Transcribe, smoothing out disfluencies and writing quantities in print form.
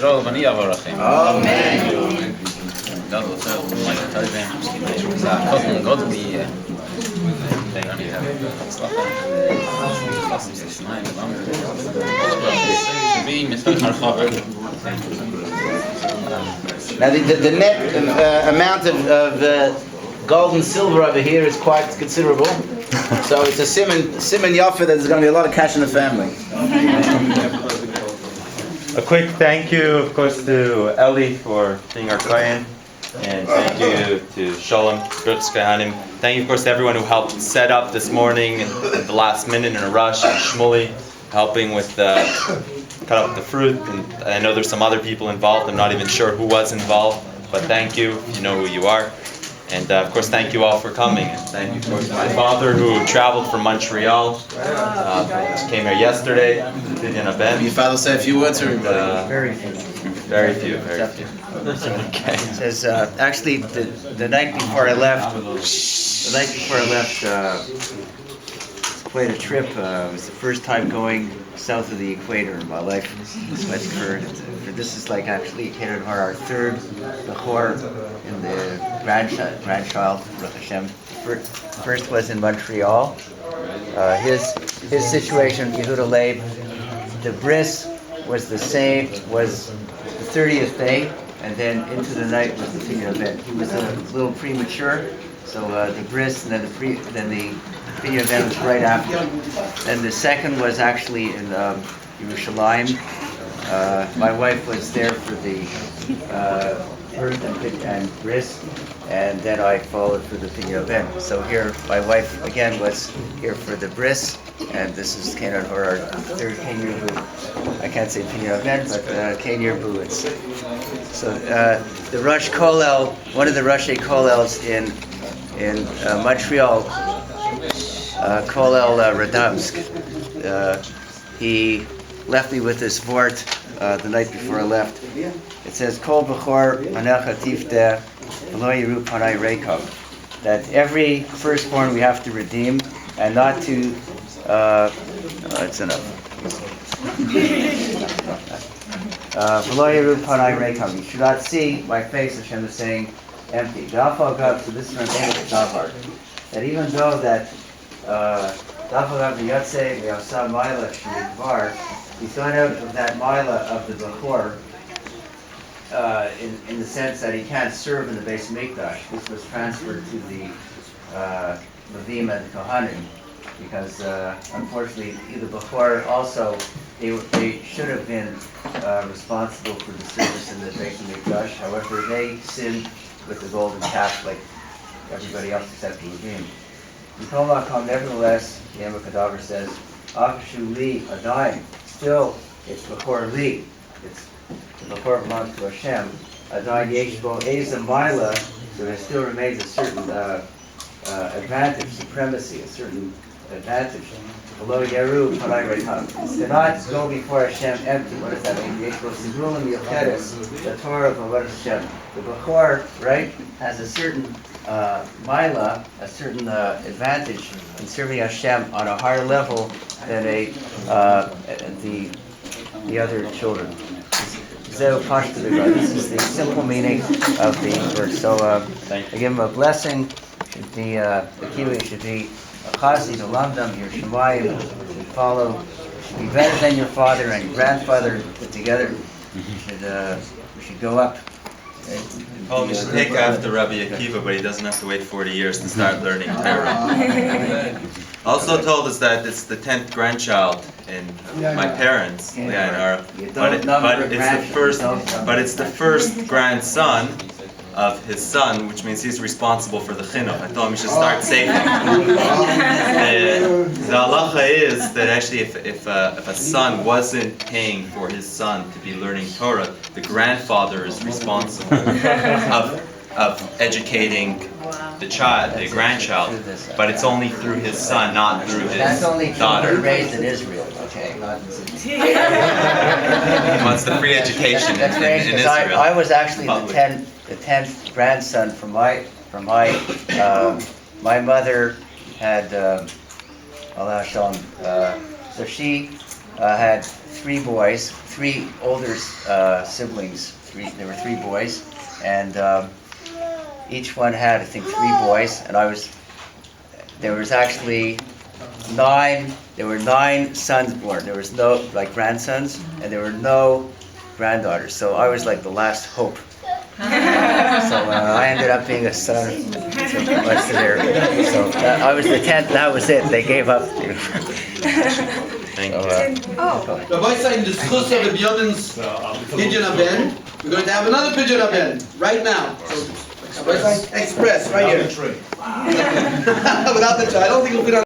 Yisrael v'ani avorachem. Amen. God will tell my Kohen, Kohen godly. Now the net amount of gold and silver over here is quite considerable. So it's a simon yafa that there's going to be a lot of cash in the family. A quick thank you, of course, to Eli for being our Kohen, and thank you to Shalom, birkas, kohanim. Thank you, of course, to everyone who helped set up this morning at the last minute in a rush, and Shmuley helping with cut up the fruit, and I know there's some other people involved. I'm not even sure who was involved, but thank you. You know who you are. And of course, thank you all for coming. And thank you, of course, to my father who traveled from Montreal, came here yesterday, Pidyon HaBen. Your father say a few words, or Very few. Very few, very few. Okay. It says, actually, the night before I left, played a trip. It was the first time going south of the equator in my life. This is like actually our third Bechor in the grandchild, Baruch Hashem. First was in Montreal. His situation, Yehuda Leib, the bris was the same, was the 30th day, and then into the night was the Pidyon HaBen. He was a little premature, so the bris and then the Pidyon HaBen was right after. And the second was actually in Yerushalayim. My wife was there for the birth and bris, and then I followed for the Pidyon HaBen. So here, my wife again was here for the bris, and this is kind of our third Kenyer Boo. I can't say Pidyon HaBen, but Kenyer Boo. So the Rosh Kollel, one of the Rosh Kollels in Montreal, Kollel Radomsk. He left me with this vort the night before I left. It says, Kol Bechor Manecha Tifte V'lo Yiru Panai Reikav. That every firstborn we have to redeem, and not to, that's enough. V'lo Yiru Panai Reikav. You should not see my face, Hashem is saying, empty. Dafal Gav, so this is an English Davar. That even though that Dafal Gav V'yatse V'yasa Maila Shemikvar, he's gone out of that Maila of the Bechor, in the sense that he can't serve in the Beis Mikdash. This was transferred to the Levim and the Kohanim, because unfortunately the Bechor also, they should have been responsible for the service in the Beis Mikdash. However, they sinned with the golden calf like everybody else except the Levim. Nevertheless, the Yom Kadaver says, Afshu Li Adayim. Still, it's Bechor Li. It's the Bechor belongs to Hashem. Adayim Yeshbo Eza Maila, so there still remains a certain advantage, supremacy, a certain advantage. Below Yeru Panai Reikam. Do not go before Hashem empty. What does that mean? Yeshbo Sibulim Yocheres, the Torah of Avodas Hashem. The Bechor, right, has a certain Maila, a certain advantage in serving Hashem on a higher level than the other children. This is the simple meaning of the verse. So I give him a blessing. The Akiva should be a chasi to lamdam, your shemayim should follow, should be better than your father and your grandfather put together. We should go up. Oh, we should take after Rabbi Akiva, but he doesn't have to wait 40 years to start learning Torah. Also told us that it's the 10th grandchild in my parents, Leah and Ara. But it's the first grandson of his son, which means he's responsible for the chinuch. I told him he should start saving. The halacha is that actually if a son wasn't paying for his son to be learning Torah, the grandfather is responsible of educating the child, the grandchild, but it's only through his son, not through his That's only daughter. raised in Israel, okay? Not He wants the free education in Israel. I was actually the 10th grandson from my mother had Allah Shalom. So she had 3 boys, three older siblings. There were three boys, and each one had, I think, three boys, and there was actually there were 9 sons born. There was no, like, grandsons, and there were no granddaughters. So I was like the last hope. So I ended up being a son. So I was the 10th. That was it. They gave up. Thank you. Rabbi said in the schus of the Pidyon HaBen, we're going to have another Pidyon HaBen right now. So, Rabbi Express right here. Without the tray. I don't think we'll fit on.